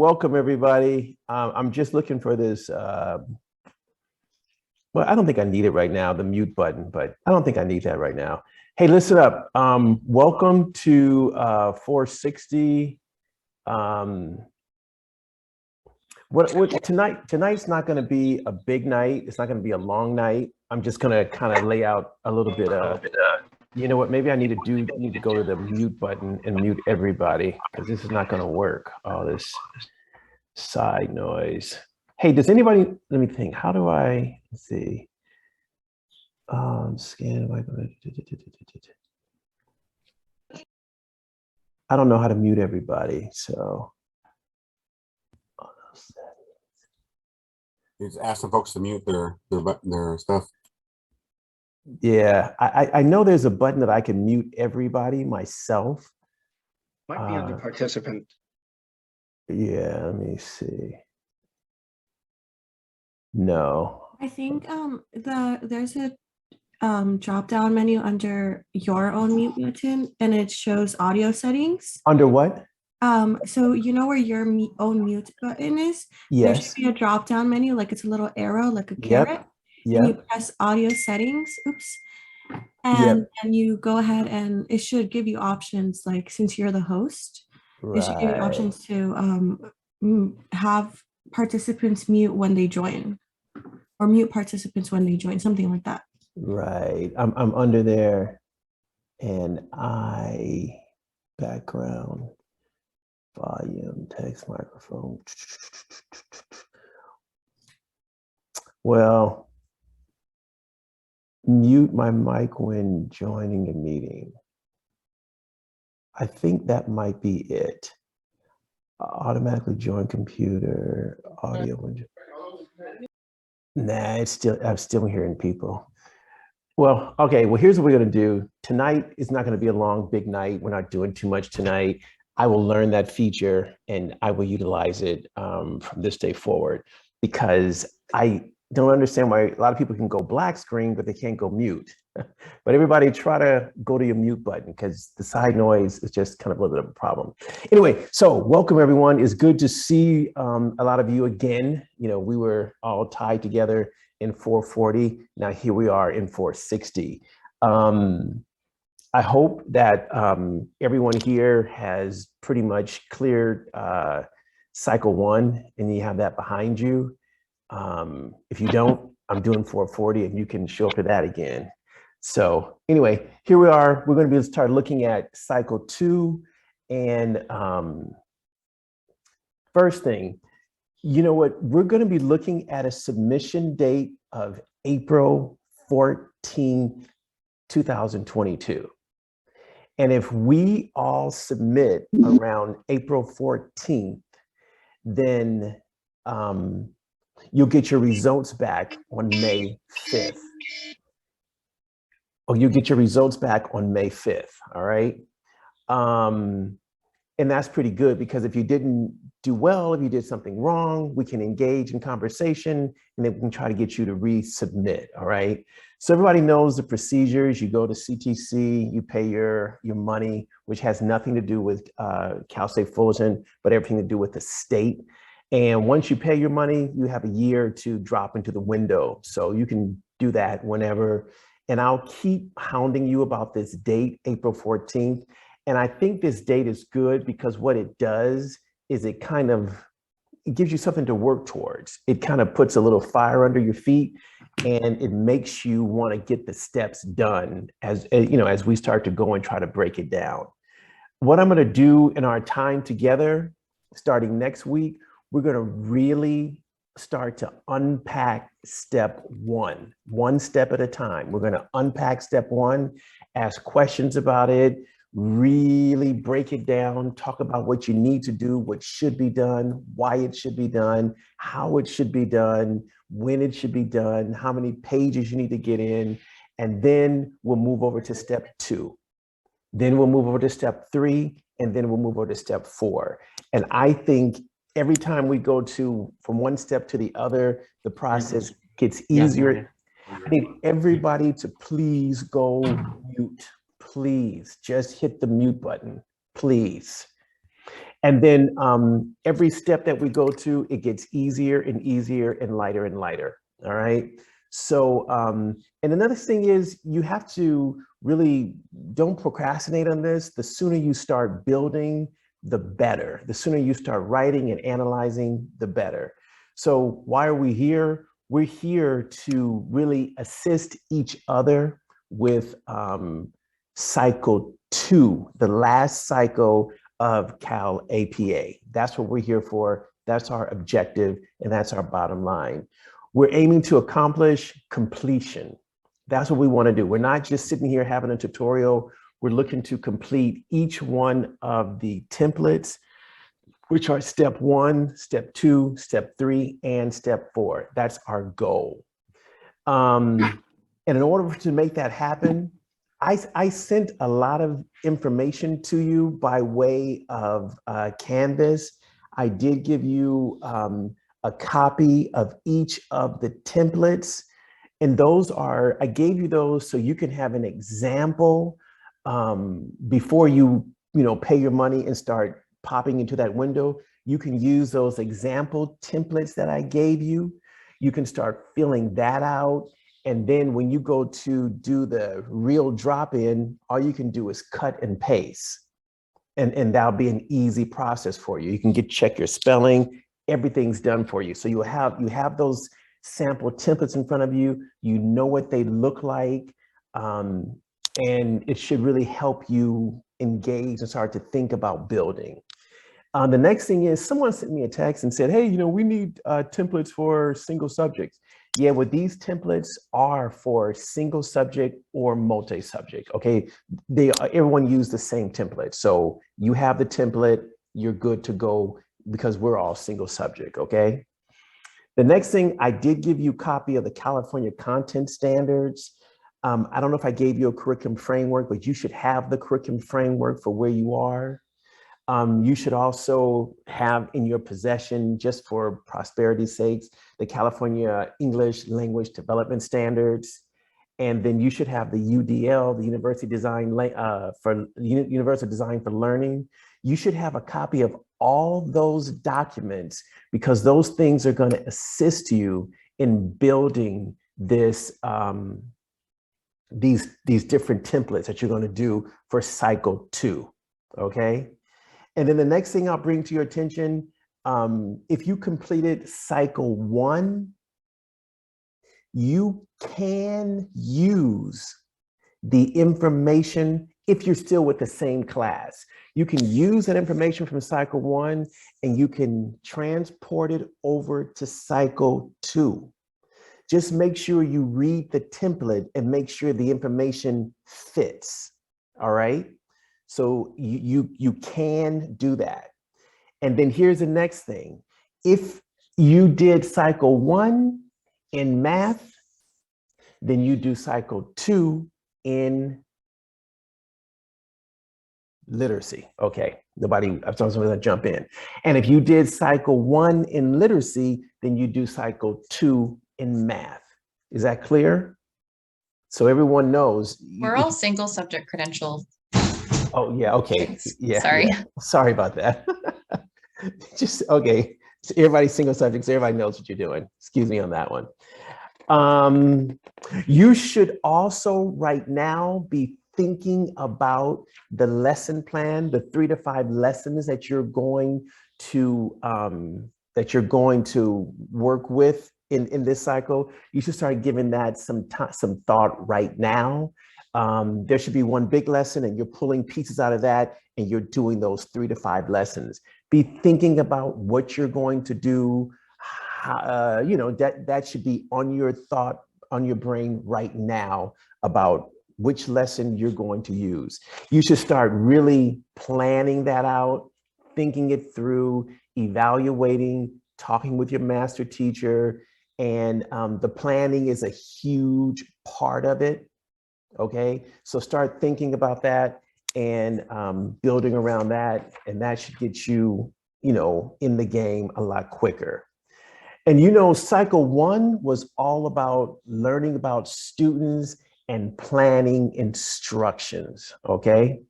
welcome everybody. I'm just looking for this. Well, I don't think I need it right now, the mute button, but I don't think I need that right now. Hey, listen up. Welcome to 460. What tonight's not going to be a big night. It's not going to be a long night. I'm just going to kind of lay out a little bit. You know what? Maybe I need to go to the mute button and mute everybody because this is not going to work. All this side noise. Hey, does anybody? Let me think. How do I? Let's see. Scan. I don't know how to mute everybody, so. Just ask some folks to mute their stuff. Yeah, I know there's a button that I can mute everybody myself. Might be under participant. Yeah, let me see. No. I think there's a drop down menu under your own mute button, and it shows audio settings. Under what? So you know where your own mute button is? Yes. There should be a drop down menu, like it's a little arrow, like a carrot. Yep. And you press audio settings. Oops. And then you go ahead and it should give you options, like since you're the host, it should give you options to have participants mute when they join, or mute participants when they join, something like that. Right. I'm under there, and background, volume, text, microphone. Well, mute my mic when joining a meeting. I think that might be it. Automatically join computer, audio. Nah, I'm still hearing people. Well, okay, well, here's what we're gonna do. Tonight is not gonna be a long, big night. We're not doing too much tonight. I will learn that feature and I will utilize it from this day forward, because I don't understand why a lot of people can go black screen, but they can't go mute. But everybody try to go to your mute button because the side noise is just kind of a little bit of a problem. Anyway, so welcome everyone. It's good to see a lot of you again. You know, we were all tied together in 440. Now here we are in 460. I hope that everyone here has pretty much cleared cycle 1 and you have that behind you. If you don't, I'm doing 440 and you can show up to that again. So anyway, here we are. We're going to start looking at cycle 2. And first thing, you know what? We're going to be looking at a submission date of April 14, 2022. And if we all submit around April 14th, then you'll get your results back on May 5th. Oh, you'll get your results back on May 5th, all right? And that's pretty good, because if you didn't do well, if you did something wrong, we can engage in conversation and then we can try to get you to resubmit, all right? So everybody knows the procedures. You go to CTC, you pay your money, which has nothing to do with Cal State Fullerton, but everything to do with the state. And once you pay your money, you have a year to drop into the window. So you can do that whenever. And I'll keep hounding you about this date, April 14th. And I think this date is good because what it does is it gives you something to work towards. It kind of puts a little fire under your feet and it makes you want to get the steps done as we start to go and try to break it down. What I'm going to do in our time together, starting next week, we're going to really start to unpack step 1, one step at a time. We're going to unpack step 1, ask questions about it, really break it down, talk about what you need to do, what should be done, why it should be done, how it should be done, when it should be done, how many pages you need to get in, and then we'll move over to step 2. Then we'll move over to step 3, and then we'll move over to step 4. And I think every time we go from one step to the other, the process gets easier. I need everybody to please go mute. Please just hit the mute button, please. And then every step that we go to, it gets easier and easier and lighter and lighter. All right. So, and another thing is you have to really don't procrastinate on this. The sooner you start building, the better. The sooner you start writing and analyzing, the better. So why are we here? We're here to really assist each other with cycle 2, the last cycle of Cal APA. That's what we're here for. That's our objective, and that's our bottom line. We're aiming to accomplish completion. That's what we want to do. We're not just sitting here having a tutorial. We're looking to complete each one of the templates, which are step 1, step 2, step 3, and step 4. That's our goal. And in order to make that happen, I sent a lot of information to you by way of Canvas. I did give you a copy of each of the templates. And those are, I gave you those so you can have an example before you pay your money and start popping into that window. You can use those example templates that I gave you. You can start filling that out. And then when you go to do the real drop-in, all you can do is cut and paste. And that'll be an easy process for you. You can check your spelling, everything's done for you. So you have those sample templates in front of you, you know what they look like, and it should really help you engage and start to think about building. The next thing is someone sent me a text and said, hey, we need templates for single subjects. Yeah, well, these templates are for single subject or multi-subject, okay? Everyone use the same template. So you have the template, you're good to go because we're all single subject, okay? The next thing, I did give you a copy of the California content standards. I don't know if I gave you a curriculum framework, but you should have the curriculum framework for where you are. You should also have in your possession, just for prosperity's sakes, the California English Language Development Standards. And then you should have the UDL, the Universal Design for Learning. You should have a copy of all those documents because those things are going to assist you in building this, these different templates that you're going to do for cycle 2, okay? And then the next thing I'll bring to your attention, if you completed cycle 1, you can use the information if you're still with the same class. You can use that information from cycle 1 and you can transport it over to cycle 2. Just make sure you read the template and make sure the information fits, all right? So you can do that. And then here's the next thing. If you did cycle 1 in math, then you do cycle 2 in literacy. Okay, nobody, I thought somebody gonna jump in. And if you did cycle 1 in literacy, then you do cycle 2 in math. Is that clear? So everyone knows. We're all single subject credential. Oh yeah, okay. Yeah. Sorry. Yeah. Sorry about that. Just, okay. So everybody's single subjects, everybody knows what you're doing. Excuse me on that one. You should also right now be thinking about the lesson plan, the 3 to 5 lessons that you're going to work with in this cycle. You should start giving that some thought right now. There should be one big lesson and you're pulling pieces out of that and you're doing those 3 to 5 lessons. Be thinking about what you're going to do. That should be on your thought, on your brain right now about which lesson you're going to use. You should start really planning that out, thinking it through, evaluating, talking with your master teacher, and the planning is a huge part of it. Okay, so start thinking about that and building around that, and that should get you, in the game a lot quicker. And cycle 1 was all about learning about students and planning instructions, okay?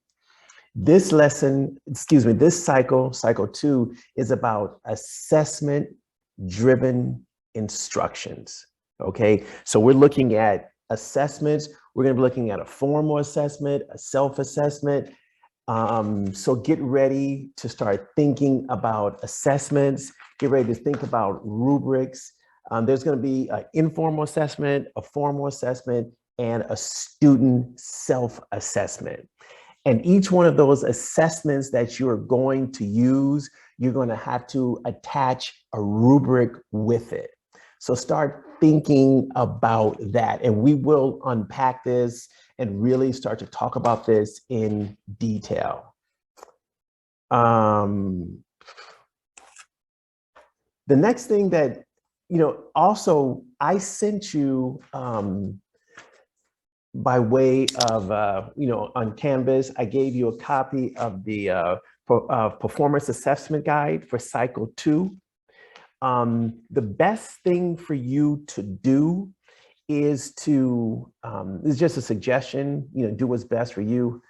This lesson, excuse me, this cycle 2, is about assessment-driven instructions, okay? So we're looking at assessments. We're gonna be looking at a formal assessment, a self-assessment. So get ready to start thinking about assessments, get ready to think about rubrics. There's gonna be an informal assessment, a formal assessment, and a student self-assessment. And each one of those assessments that you're going to use, you're going to have to attach a rubric with it. So start thinking about that. And we will unpack this and really start to talk about this in detail. The next thing that, also I sent you, by way of, on Canvas, I gave you a copy of the performance assessment guide for cycle 2. The best thing for you to do is to, it's just a suggestion, do what's best for you.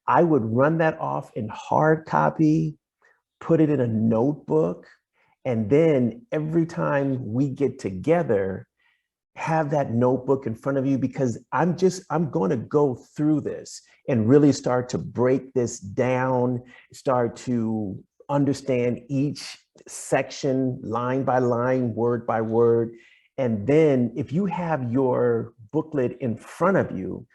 I would run that off in hard copy, put it in a notebook, and then every time we get together, have that notebook in front of you, because I'm going to go through this and really start to break this down, start to understand each section line by line, word by word. And then if you have your booklet in front of you,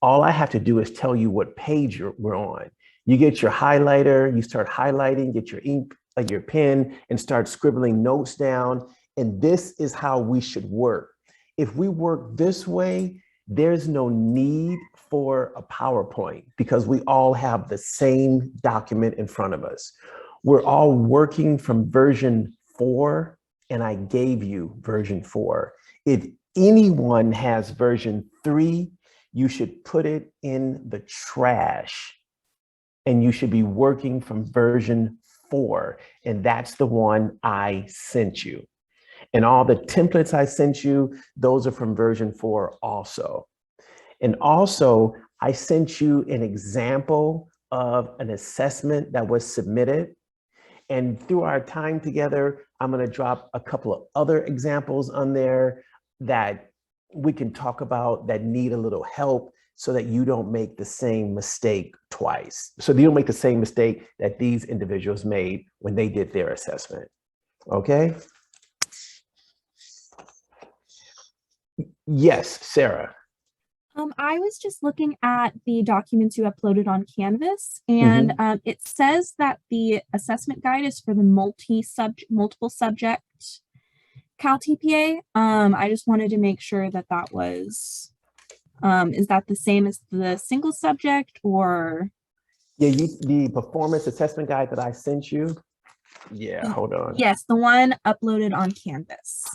all I have to do is tell you what page we're on. You get your highlighter, you start highlighting, get your ink, your pen, and start scribbling notes down. And this is how we should work. If we work this way, there's no need for a PowerPoint because we all have the same document in front of us. We're all working from version 4, and I gave you version 4. If anyone has version 3, you should put it in the trash, and you should be working from version 4, and that's the one I sent you. And all the templates I sent you, those are from version 4 also. And also, I sent you an example of an assessment that was submitted. And through our time together, I'm going to drop a couple of other examples on there that we can talk about that need a little help so that you don't make the same mistake twice. So you don't make the same mistake that these individuals made when they did their assessment. Okay? Yes, Sarah. I was just looking at the documents you uploaded on Canvas, and it says that the assessment guide is for the multiple subject Cal TPA. I just wanted to make sure that that was, is that the same as the single subject, or? Yeah, the performance assessment guide that I sent you. Yeah, hold on. Yes, the one uploaded on Canvas.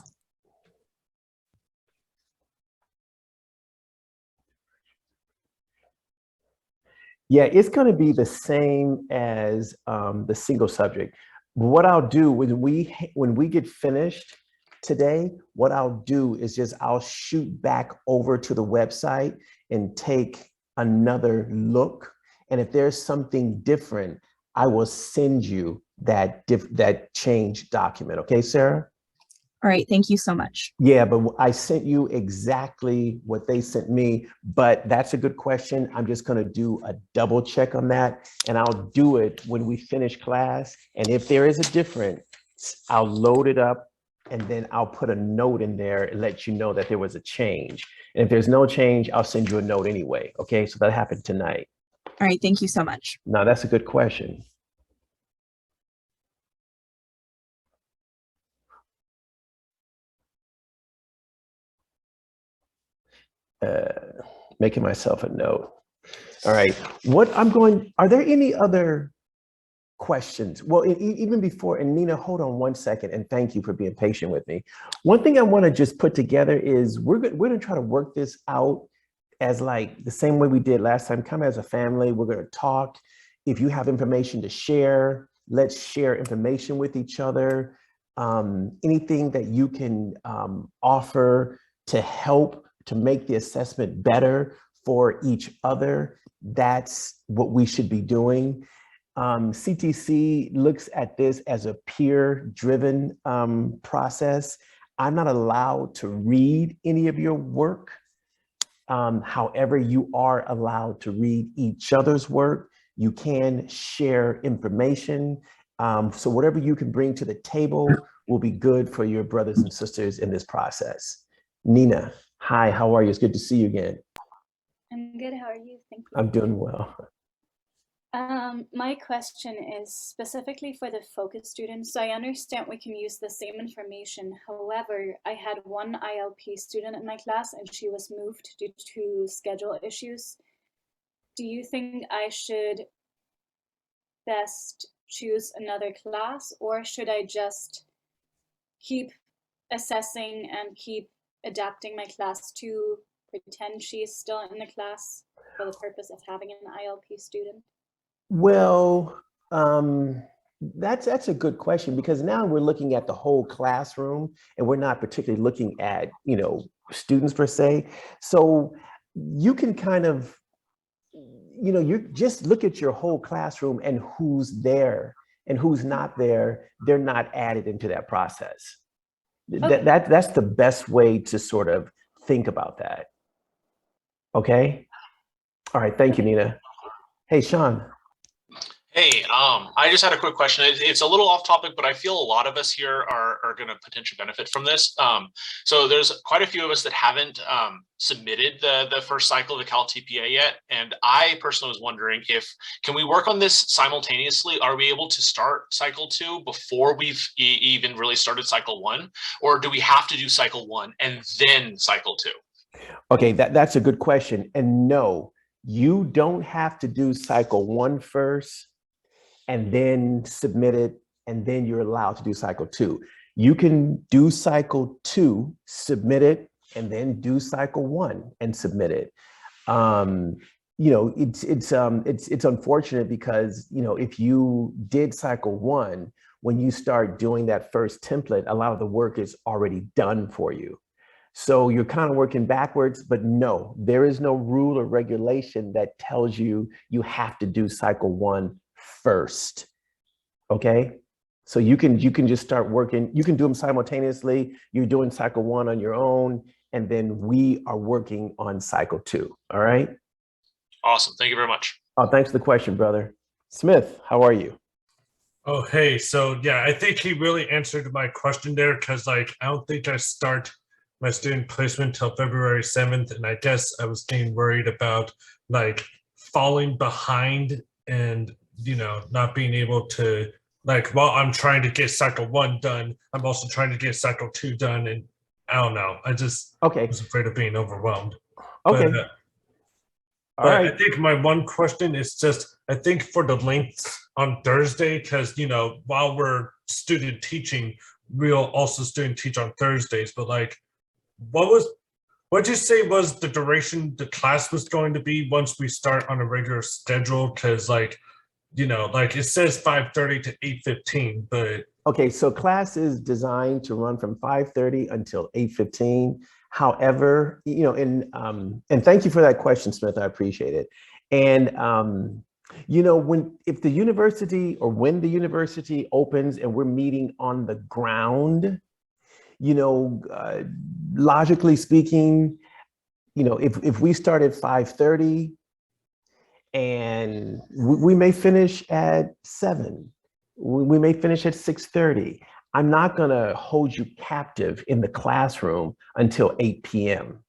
Yeah, it's going to be the same as the single subject. What I'll do when we get finished today, what I'll do is just I'll shoot back over to the website and take another look. And if there's something different, I will send you that change document. Okay, Sarah? All right, thank you so much. Yeah, but I sent you exactly what they sent me, but that's a good question. I'm just going to do a double check on that, and I'll do it when we finish class. And if there is a difference, I'll load it up, and then I'll put a note in there and let you know that there was a change. And if there's no change, I'll send you a note anyway. Okay, so that happened tonight. All right, thank you so much. No, that's a good question. Making myself a note. All right, are there any other questions? Well, even before, and Nina, hold on one second, and thank you for being patient with me. One thing I want to just put together is we're going to try to work this out as like the same way we did last time, come as a family. We're going to talk. If you have information to share, let's share information with each other. Anything that you can offer to help to make the assessment better for each other, that's what we should be doing. CTC looks at this as a peer-driven process. I'm not allowed to read any of your work. However, you are allowed to read each other's work. You can share information. So whatever you can bring to the table will be good for your brothers and sisters in this process. Nina, hi, how are you? It's good to see you again. I'm good. How are you? Thank you. I'm doing well. My question is specifically for the focus students. So I understand we can use the same information. However, I had one ILP student in my class and she was moved due to schedule issues. Do you think I should best choose another class, or should I just keep assessing and keep adapting my class to pretend she's still in the class for the purpose of having an ILP student? Well, that's a good question, because now we're looking at the whole classroom and we're not particularly looking at, students per se. So you can kind of, you just look at your whole classroom and who's there and who's not there. They're not added into that process. Okay. That's the best way to sort of think about that. Okay. All right. Thank you, Nina. Hey, Sean. Hey, I just had a quick question. It's a little off topic, but I feel a lot of us here are going to potentially benefit from this. So there's quite a few of us that haven't submitted the first cycle of the Cal TPA yet. And I personally was wondering can we work on this simultaneously? Are we able to start cycle 2 before we've even really started cycle 1? Or do we have to do cycle 1 and then cycle 2? Okay, that's a good question. And no, you don't have to do cycle 1 first and then submit it, and then you're allowed to do cycle 2. You can do cycle 2, submit it, and then do cycle 1 and submit it. It's unfortunate because, if you did cycle 1, when you start doing that first template, a lot of the work is already done for you. So you're kind of working backwards, but no, there is no rule or regulation that tells you you have to do cycle 1 first. Okay. So you can just start working. You can do them simultaneously. You're doing cycle 1 on your own, and then we are working on cycle 2. All right. Awesome. Thank you very much. Oh, thanks for the question, brother. Smith, how are you? Oh, hey. So yeah, I think he really answered my question there, because I don't think I start my student placement till February 7th. And I guess I was getting worried about falling behind and, not being able to, while I'm trying to get cycle 1 done, I'm also trying to get cycle 2 done. And I don't know. I just was afraid of being overwhelmed. Okay. But I think my one question is just, I think for the lengths on Thursday, because, while we're student teaching, we'll also student teach on Thursdays. But what'd you say was the duration the class was going to be once we start on a regular schedule? Because it says 5:30 to 8:15, but. Okay, so class is designed to run from 5:30 until 8:15. However, and thank you for that question, Smith. I appreciate it. And when the university opens and we're meeting on the ground, logically speaking, if we start at 5:30 and we may finish at 7, we may finish at 6:30. I'm not going to hold you captive in the classroom until 8 p.m.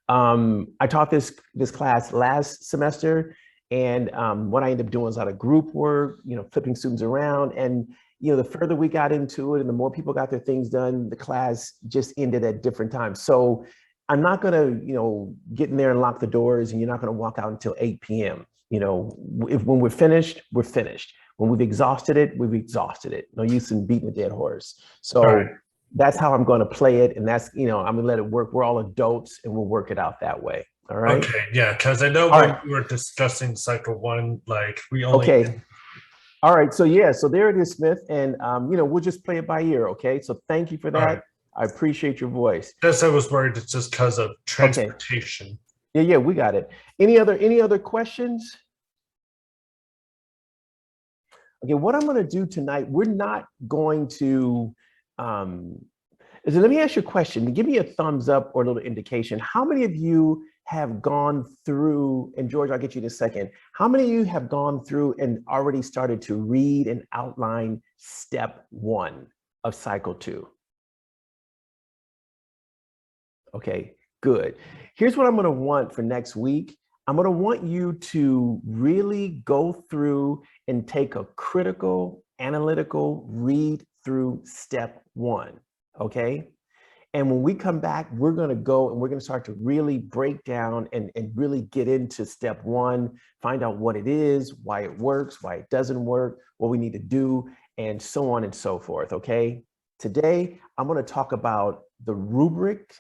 I taught this class last semester, and what I ended up doing is a lot of group work, flipping students around. And, the further we got into it and the more people got their things done, the class just ended at different times. So I'm not going to, get in there and lock the doors, and you're not going to walk out until 8 p.m. When we're finished, we're finished. When we've exhausted it, we've exhausted it. No use in beating a dead horse. So that's how I'm going to play it. And that's, I'm going to let it work. We're all adults and we'll work it out that way. All right. Okay. Yeah. Because I know when we were discussing cycle 1, we only. Okay. All right. So so there it is, Smith. And, we'll just play it by ear. Okay. So thank you for that. I appreciate your voice. Yes, I was worried it's just because of transportation. Yeah, we got it. Any other questions? Okay, what I'm going to do tonight, we're not going to, let me ask you a question. Give me a thumbs up or a little indication. How many of you have gone through, and George, I'll get you in a second. How many of you have gone through and already started to read and outline step 1 of cycle 2? Okay, good. Here's what I'm going to want for next week. I'm going to want you to really go through and take a critical, analytical read through step 1, okay? And when we come back, we're going to go and we're going to start to really break down and really get into step 1, find out what it is, why it works, why it doesn't work, what we need to do, and so on and so forth, okay? Today, I'm going to talk about the rubric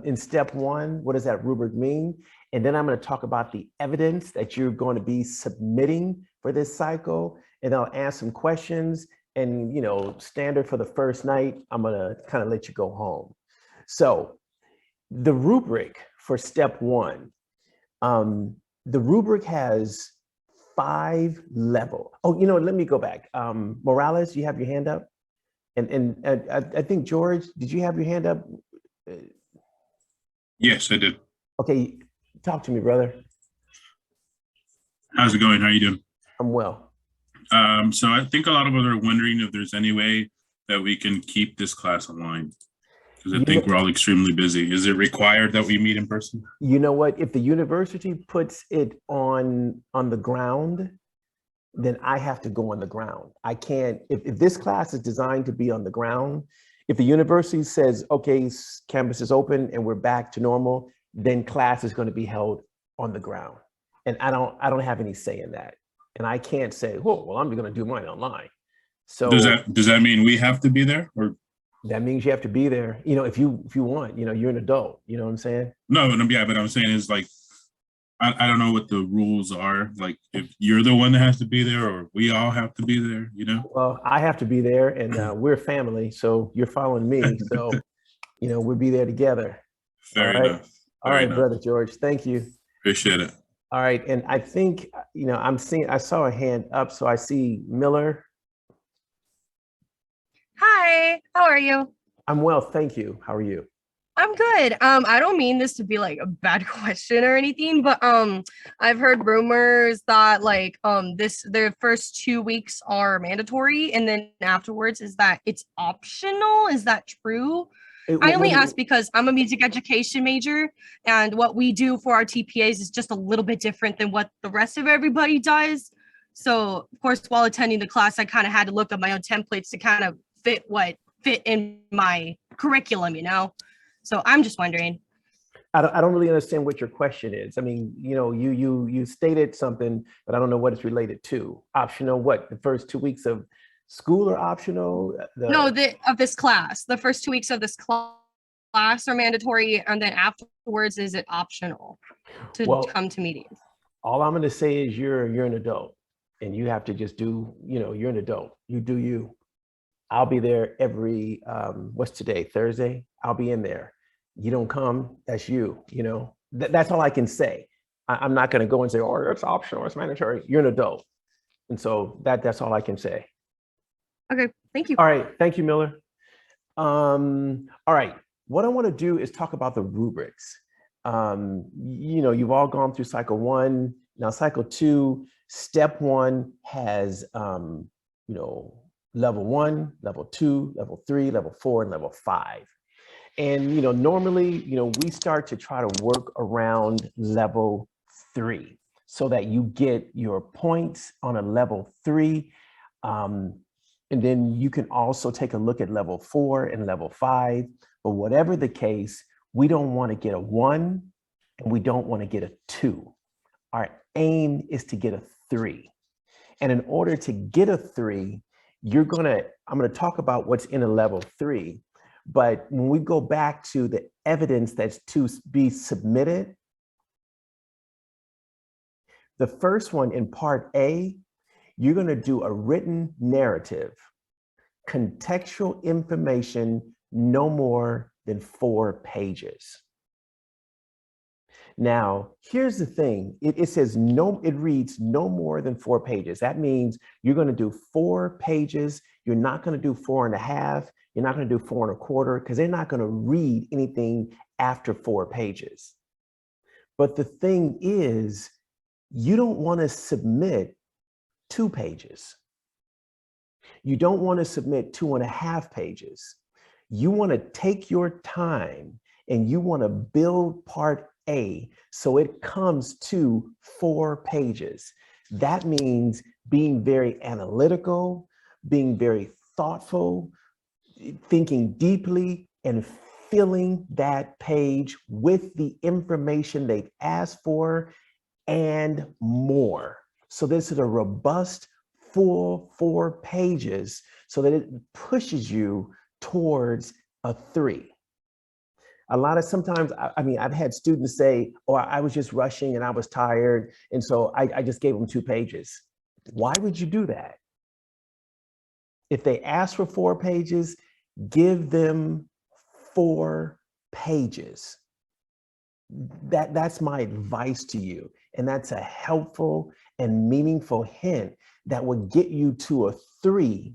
in step 1. What does that rubric mean? And then I'm going to talk about the evidence that you're going to be submitting for this cycle. And I'll ask some questions. And, standard for the first night, I'm going to kind of let you go home. So the rubric for step 1, the rubric has 5 levels. Oh, let me go back. Morales, you have your hand up? And I think, George, did you have your hand up? Yes, I did. Okay, talk to me, brother. How's it going? How you doing? I'm well. So I think a lot of us are wondering if there's any way that we can keep this class online, because I think we're all extremely busy. Is it required that we meet in person? You know what? If the university puts it on the ground, then I have to go on the ground. I can't, if this class is designed to be on the ground, if the university says, okay, campus is open and we're back to normal, then class is going to be held on the ground. And I don't have any say in that. And I can't say, well, I'm going to do mine online. So does that mean we have to be there, or? That means you have to be there. If you want, you're an adult, you know what I'm saying? No, yeah, but I'm saying is like, I don't know what the rules are. Like, if you're the one that has to be there, or we all have to be there, Well, I have to be there, and we're family, so you're following me. So, we'll be there together. Fair enough. All right, brother George. Thank you. Appreciate it. All right, and I think I saw a hand up, so I see Miller. Hi, how are you? I'm well, thank you. How are you? I'm good. I don't mean this to be like a bad question or anything, but I've heard rumors that like their first 2 weeks are mandatory, and then afterwards is that it's optional. Is that true? I only ask because I'm a music education major, and what we do for our TPAs is just a little bit different than what the rest of everybody does. So, of course, while attending the class, I kind of had to look up my own templates to kind of fit in my curriculum, So I'm just wondering. I don't really understand what your question is. I mean, you stated something, but I don't know what it's related to. Optional, what? The first 2 weeks of school are optional? Of this class. The first 2 weeks of this class are mandatory, and then afterwards, is it optional to come to meetings? All I'm going to say is you're an adult, and you have to just do, you're an adult. You do you. I'll be there every, what's today, Thursday? I'll be in there. You don't come, that's you, That's all I can say. I'm not gonna go and say, oh, it's optional, it's mandatory. You're an adult. And so that's all I can say. Okay, thank you. All right, thank you, Miller. All right, what I wanna do is talk about the rubrics. You've all gone through cycle 1. Now cycle 2, step 1 has, level 1, level 2, level 3, level 4, and level 5. And, normally, we start to try to work around level 3 so that you get your points on a level 3. And then you can also take a look at level 4 and level 5. But whatever the case, we don't want to get a 1 and we don't want to get a 2. Our aim is to get a 3. And in order to get a 3, I'm gonna talk about what's in a level 3, but when we go back to the evidence that's to be submitted, the first one in part A, you're gonna do a written narrative, contextual information, no more than 4 pages. Now, here's the thing. It says no, it reads no more than 4 pages. That means you're going to do 4 pages. You're not going to do 4.5. You're not going to do 4.25 because they're not going to read anything after 4 pages. But the thing is, you don't want to submit 2 pages. You don't want to submit 2.5 pages. You want to take your time and you want to build part A so it comes to 4 pages. That means being very analytical, being very thoughtful, thinking deeply, and filling that page with the information they've asked for and more. So this is a robust, full 4 pages so that it pushes you towards a 3. Sometimes, I mean, I've had students say, oh, I was just rushing and I was tired. And so I just gave them 2 pages. Why would you do that? If they ask for 4 pages, give them 4 pages. That's my advice to you. And that's a helpful and meaningful hint that will get you to a 3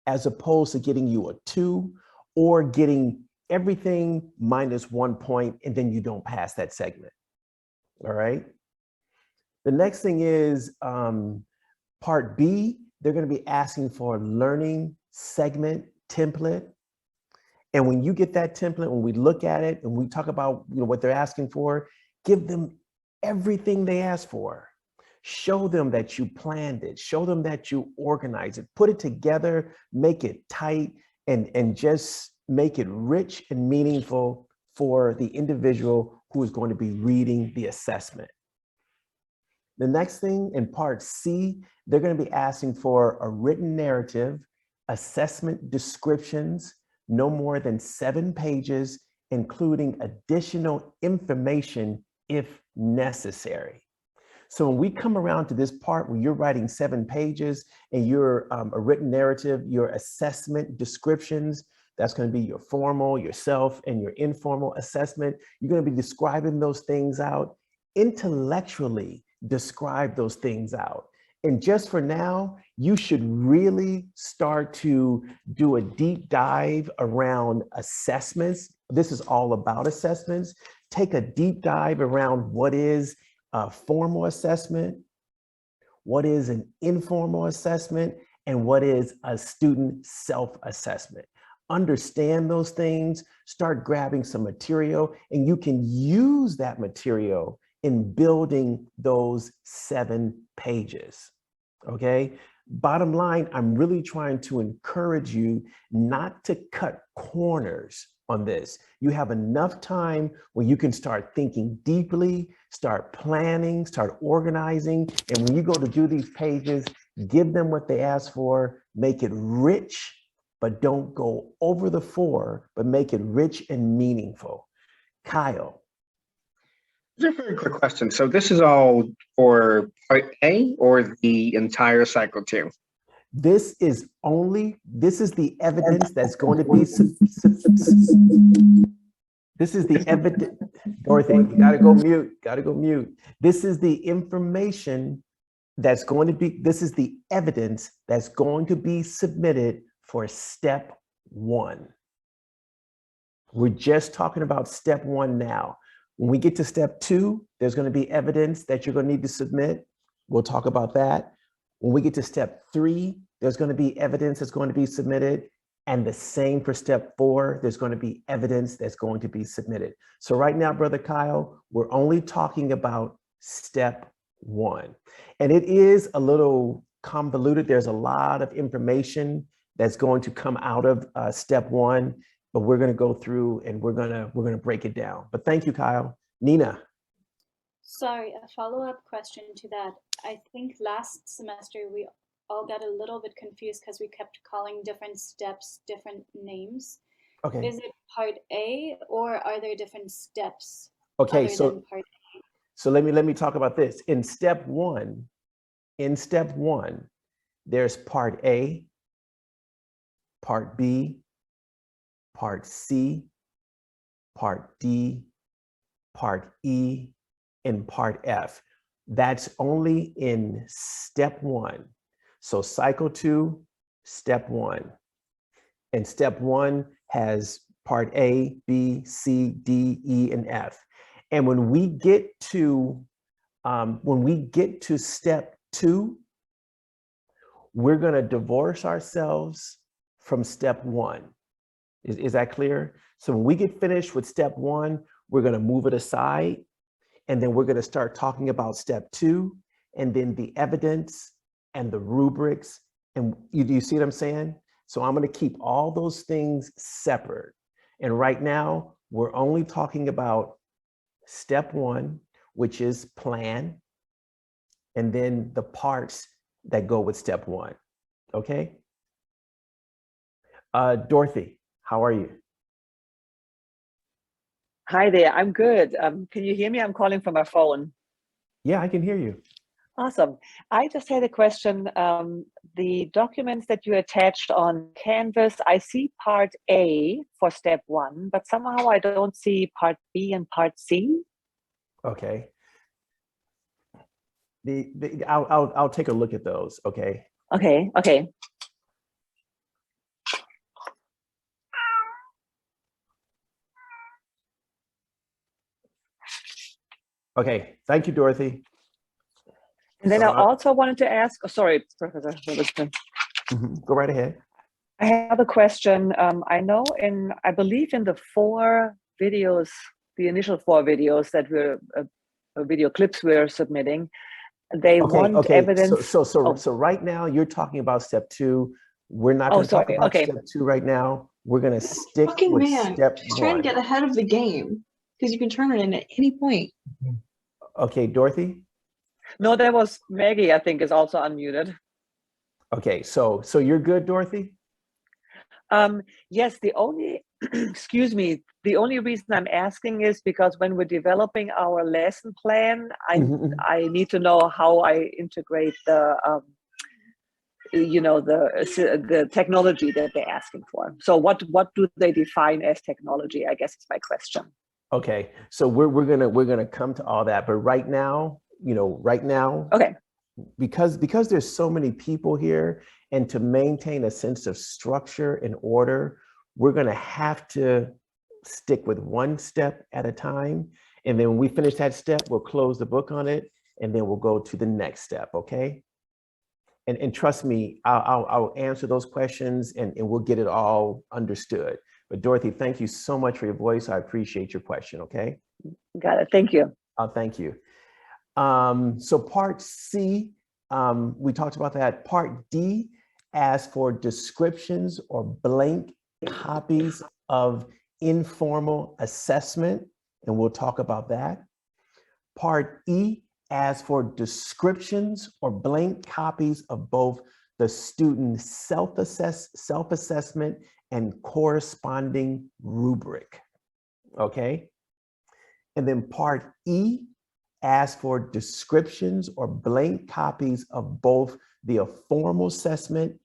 as opposed to getting you a 2 or getting everything minus 1 point and then you don't pass that segment. All right. The next thing is part B, they're going to be asking for a learning segment template. And when you get that template, when we look at it and we talk about what they're asking for, give them everything they ask for. Show them that you planned it. Show them that you organized it. Put it together, make it tight, and just make it rich and meaningful for the individual who is going to be reading the assessment. The next thing in part C, they're going to be asking for a written narrative, assessment descriptions, no more than 7 pages, including additional information if necessary. So when we come around to this part where you're writing 7 pages and your a written narrative, your assessment descriptions, that's going to be your formal, your self, and your informal assessment. You're going to be describing those things out. Intellectually describe those things out. And just for now, you should really start to do a deep dive around assessments. This is all about assessments. Take a deep dive around what is a formal assessment, what is an informal assessment, and what is a student self-assessment. Understand those things, start grabbing some material, and you can use that material in building those 7 pages, okay? Bottom line, I'm really trying to encourage you not to cut corners on this. You have enough time where you can start thinking deeply, start planning, start organizing, and when you go to do these pages, give them what they ask for, make it rich, but don't go over the 4, but make it rich and meaningful. Kyle. Just a very quick question. So this is all for part A or the entire cycle too? This is the evidence that's going to be, this is the evidence, Dorothy, you gotta go mute. This is the information that's going to be, this is the evidence that's going to be submitted for step 1. We're just talking about step 1 now. When we get to step 2, there's going to be evidence that you're going to need to submit. We'll talk about that. When we get to step 3, there's going to be evidence that's going to be submitted. And the same for step 4, there's going to be evidence that's going to be submitted. So right now, Brother Kyle, we're only talking about step 1. And it is a little convoluted. There's a lot of information that's going to come out of step 1. But we're going to go through and we're going to break it down. But thank you, Kyle. Nina. Sorry, a follow-up question to that. I think last semester we all got a little bit confused because we kept calling different steps different names. Okay. Is it part A or are there different steps? Okay, so part A? So let me talk about this. In step 1, there's part A, part B, part C, part D, part E, and part F. That's only in step 1. So cycle 2, step 1. And step 1 has part A, B, C, D, E, and F. And when we get to step 2, we're going to divorce ourselves from step 1. Is that clear? So when we get finished with step 1, we're going to move it aside, and then we're going to start talking about step 2, and then the evidence and the rubrics. And you see what I'm saying? So I'm going to keep all those things separate. And right now, we're only talking about step 1, which is plan, and then the parts that go with step 1. Okay? Dorothy, how are you? Hi there, I'm good. Can you hear me? I'm calling from my phone. Yeah, I can hear you. Awesome. I just had a question. The documents that you attached on Canvas, I see part A for step 1, but somehow I don't see part B and part C. Okay. I'll take a look at those. Okay. Okay. Okay. Okay. Thank you, Dorothy. And then So, I also wanted to ask, oh, sorry, Professor Robertson. Go right ahead. I have a question. I know I believe in the 4 videos, the initial 4 videos that were video clips we're submitting, they want evidence. So right now you're talking about step 2. We're not going to talk about step 2 right now. We're going to stick with step 1. He's trying to get ahead of the game because you can turn it in at any point. Okay, Dorothy? No, that was Maggie, I think, is also unmuted. Okay, so you're good, Dorothy? Yes, the only, excuse me, the only reason I'm asking is because when we're developing our lesson plan, I need to know how I integrate the, the technology that they're asking for. So what do they define as technology, I guess is my question. Okay, so we're gonna come to all that, but right now, okay, because there's so many people here, and to maintain a sense of structure and order, we're gonna have to stick with one step at a time. And then when we finish that step, we'll close the book on it, and then we'll go to the next step, okay? And trust me, I'll answer those questions and we'll get it all understood. But Dorothy, thank you so much for your voice. I appreciate your question, okay? Got it, thank you. Thank you. So part C, we talked about that. Part D asks for descriptions or blank copies of informal assessment, and we'll talk about that. Part E asks for descriptions or blank copies of both the student self-assessment and corresponding rubric, okay? And then part E asks for descriptions or blank copies of both the formal assessment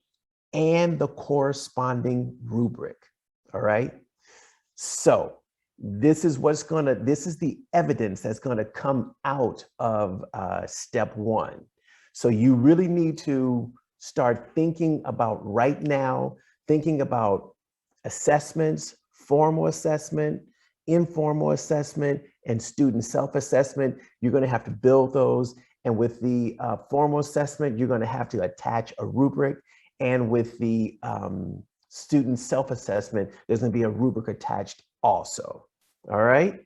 and the corresponding rubric, all right? So this is the evidence that's gonna come out of step 1. So you really need to start thinking about right now, thinking about assessments, formal assessment, informal assessment, and student self-assessment. You're gonna have to build those. And with the formal assessment, you're gonna have to attach a rubric. And with the student self-assessment, there's gonna be a rubric attached also, all right?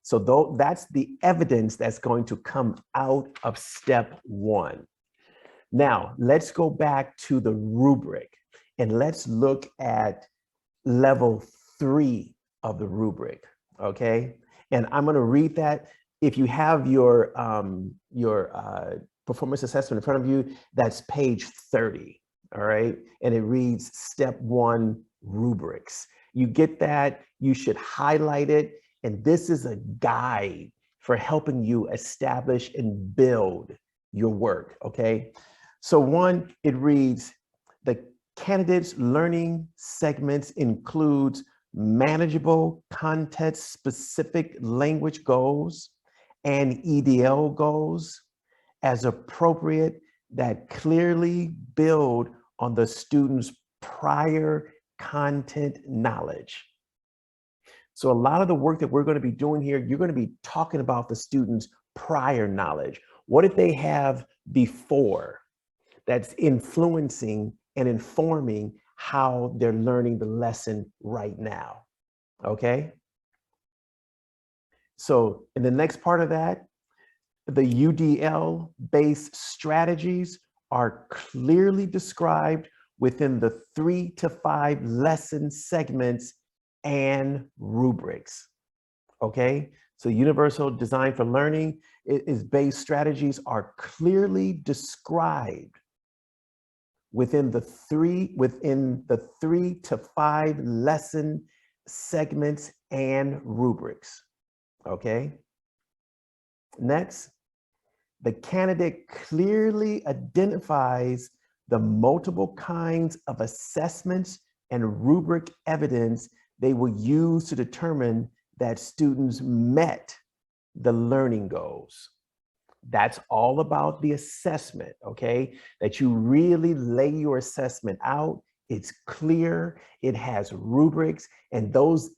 So that's the evidence that's going to come out of step 1. Now, let's go back to the rubric and let's look at level 3 of the rubric, okay? And I'm gonna read that. If you have your performance assessment in front of you, that's page 30, all right? And it reads step 1 rubrics. You get that, you should highlight it. And this is a guide for helping you establish and build your work, okay? So 1, it reads, the candidate's learning segments includes manageable context-specific language goals, and EDL goals as appropriate that clearly build on the student's prior content knowledge. So a lot of the work that we're going to be doing here, you're going to be talking about the student's prior knowledge. What did they have before that's influencing and informing how they're learning the lesson right now? Okay. So in the next part of that, the UDL-based strategies are clearly described within the 3 to 5 lesson segments and rubrics. Okay, so universal design for learning is based strategies are clearly described within the 3 to 5 lesson segments and rubrics. Okay. Next, the candidate clearly identifies the multiple kinds of assessments and rubric evidence they will use to determine that students met the learning goals. That's all about the assessment, okay? That you really lay your assessment out. It's clear, it has rubrics, and those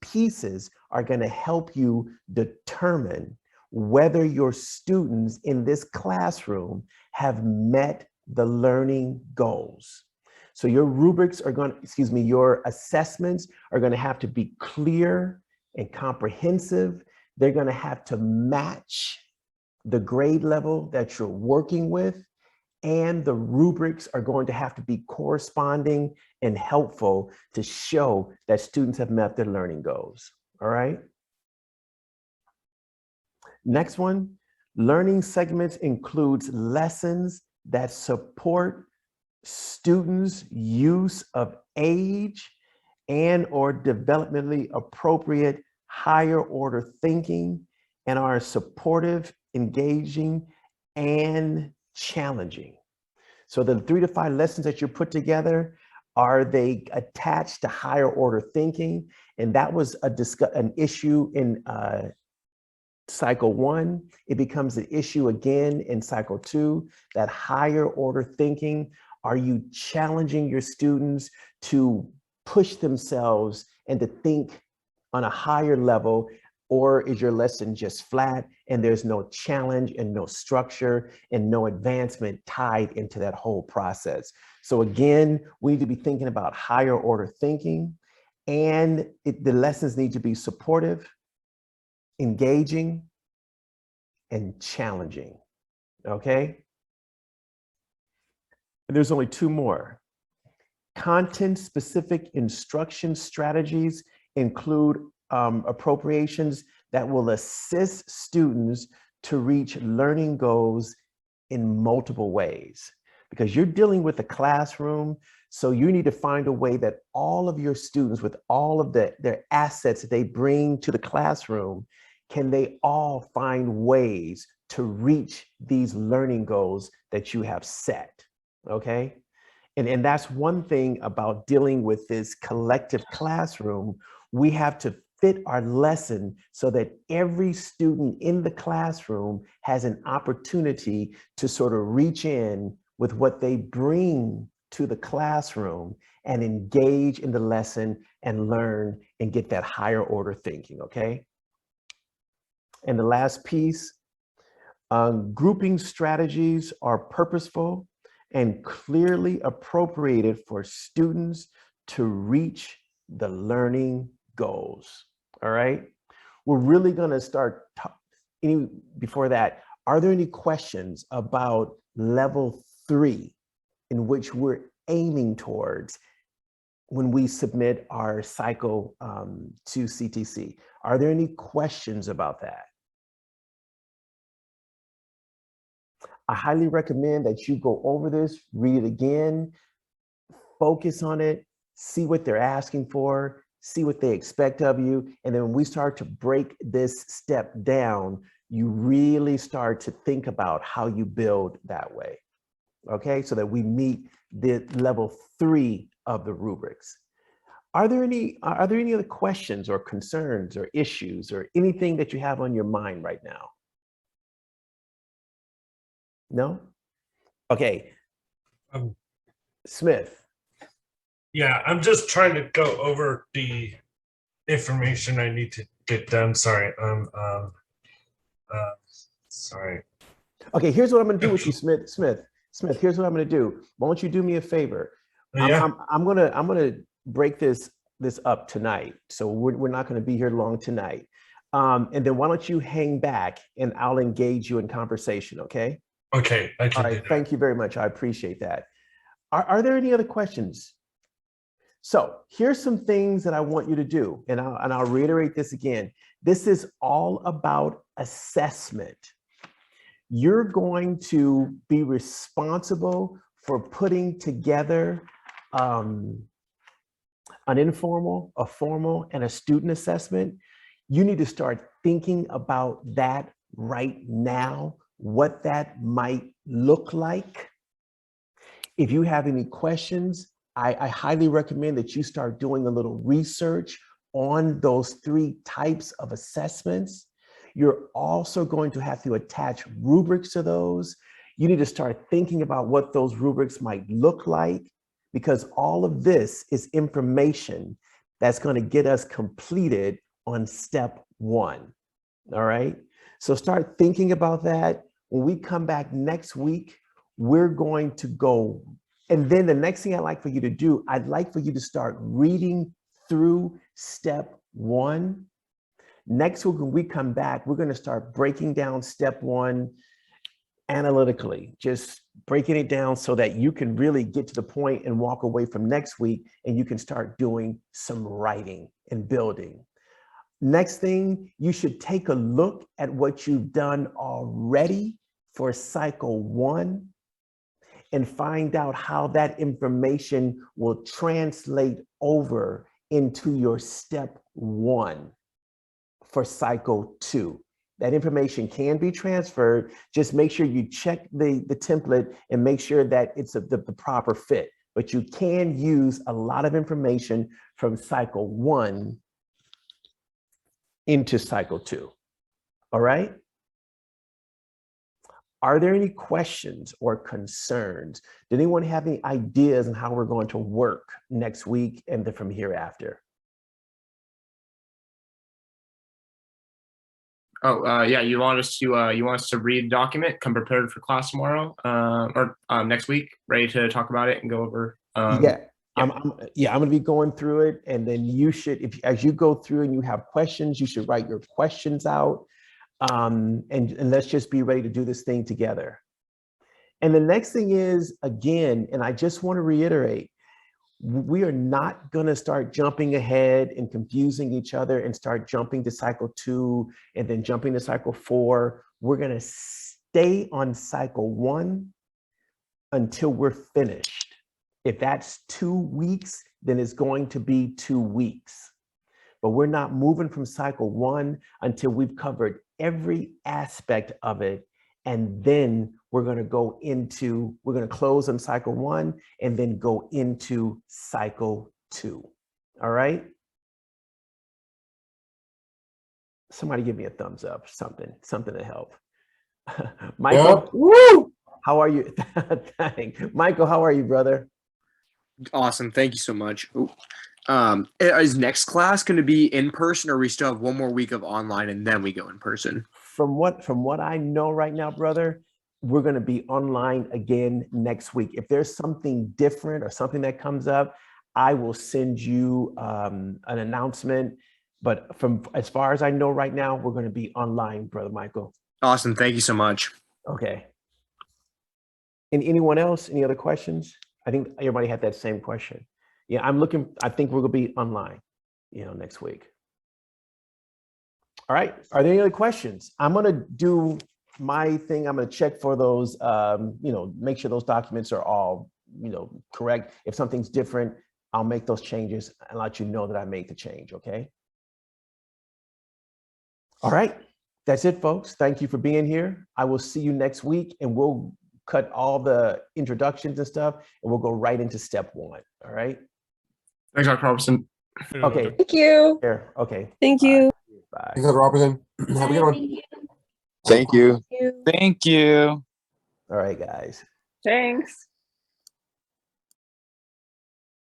pieces are going to help you determine whether your students in this classroom have met the learning goals. So your rubrics are going to, your assessments are going to have to be clear and comprehensive. They're going to have to match the grade level that you're working with, and the rubrics are going to have to be corresponding and helpful to show that students have met their learning goals. All right. Next one, learning segments includes lessons that support students' use of age and or developmentally appropriate higher order thinking and are supportive, engaging, and challenging. So the 3 to 5 lessons that you put together, are they attached to higher order thinking? And that was an issue in cycle 1. It becomes an issue again in cycle 2, that higher order thinking. Are you challenging your students to push themselves and to think on a higher level? Or is your lesson just flat and there's no challenge and no structure and no advancement tied into that whole process? So again, we need to be thinking about higher order thinking, and the lessons need to be supportive, engaging, and challenging. Okay? And there's only 2 more. Content-specific instruction strategies include appropriations that will assist students to reach learning goals in multiple ways. Because you're dealing with a classroom, so you need to find a way that all of your students, with all of their assets that they bring to the classroom, can they all find ways to reach these learning goals that you have set, okay? And that's one thing about dealing with this collective classroom. We have to fit our lesson so that every student in the classroom has an opportunity to sort of reach in with what they bring to the classroom and engage in the lesson and learn and get that higher order thinking, okay? And the last piece, grouping strategies are purposeful and clearly appropriated for students to reach the learning goals. All right. We're really going to start before that. Are there any questions about level 3 in which we're aiming towards when we submit our cycle to CTC? Are there any questions about that? I highly recommend that you go over this, read it again, focus on it, see what they're asking for, see what they expect of you. And then when we start to break this step down, you really start to think about how you build that way. Okay, so that we meet the level 3 of the rubrics. Are there any other questions or concerns or issues or anything that you have on your mind right now? No? Okay. Smith. Yeah, I'm just trying to go over the information I need to get done. Sorry, sorry. Okay, here's what I'm gonna do with you, Smith, here's what I'm gonna do. Why don't you do me a favor? Yeah. I'm gonna break this up tonight. So we're not gonna be here long tonight. And then why don't you hang back and I'll engage you in conversation, okay? Okay, I can All do right, that. thank you very much. I appreciate that. Are there any other questions? So here's some things that I want you to do, and I'll reiterate this again. This is all about assessment. You're going to be responsible for putting together an informal, a formal, and a student assessment. You need to start thinking about that right now, what that might look like. If you have any questions, I highly recommend that you start doing a little research on those 3 types of assessments. You're also going to have to attach rubrics to those. You need to start thinking about what those rubrics might look like, because all of this is information that's going to get us completed on step 1. All right. So start thinking about that. When we come back next week, we're going to go. And then the next thing I'd like for you to do, I'd like for you to start reading through step 1. Next week, when we come back, we're going to start breaking down step 1 analytically, just breaking it down so that you can really get to the point and walk away from next week and you can start doing some writing and building. Next thing, you should take a look at what you've done already for cycle 1 and find out how that information will translate over into your step 1 for cycle 2. That information can be transferred. Just make sure you check the template and make sure that it's the proper fit. But you can use a lot of information from cycle 1 into cycle 2. All right? Are there any questions or concerns? Did anyone have any ideas on how we're going to work next week and then from hereafter? Oh, yeah, you want us to read the document, come prepared for class tomorrow, or next week, ready to talk about it and go over. Yeah. I'm going to be going through it, and then you should, as you go through and you have questions, you should write your questions out, and let's just be ready to do this thing together. And the next thing is, again, and I just want to reiterate, we are not going to start jumping ahead and confusing each other and start jumping to cycle 2 and then jumping to cycle 4. We're going to stay on cycle 1 until we're finished. If that's 2 weeks, then it's going to be 2 weeks. But we're not moving from cycle 1 until we've covered every aspect of it. And then we're going to close on cycle 1 and then go into cycle 2. All right. Somebody give me a thumbs up, something to help. Michael, woo! How are you? Michael, how are you, brother? Awesome. Thank you so much. Is next class going to be in person, or we still have one more week of online and then we go in person? From what I know right now, brother, we're going to be online again next week. If there's something different or something that comes up, I will send you an announcement. But from as far as I know right now, we're going to be online, brother Michael. Awesome. Thank you so much. Okay. And anyone else? Any other questions? I think everybody had that same question. Yeah, I think we're going to be online, next week. All right. Are there any other questions? I'm going to do my thing. I'm going to check for those, make sure those documents are all, correct. If something's different, I'll make those changes and let you know that I made the change. Okay. All right. That's it, folks. Thank you for being here. I will see you next week, and we'll cut all the introductions and stuff, and we'll go right into step 1. All right. Thanks, Dr. Robertson. Okay. Thank you. Here. Okay. Thank Bye. you. Bye. Thanks, Robertson. Have a good one. Thank you. Thank you. All right, guys. Thanks.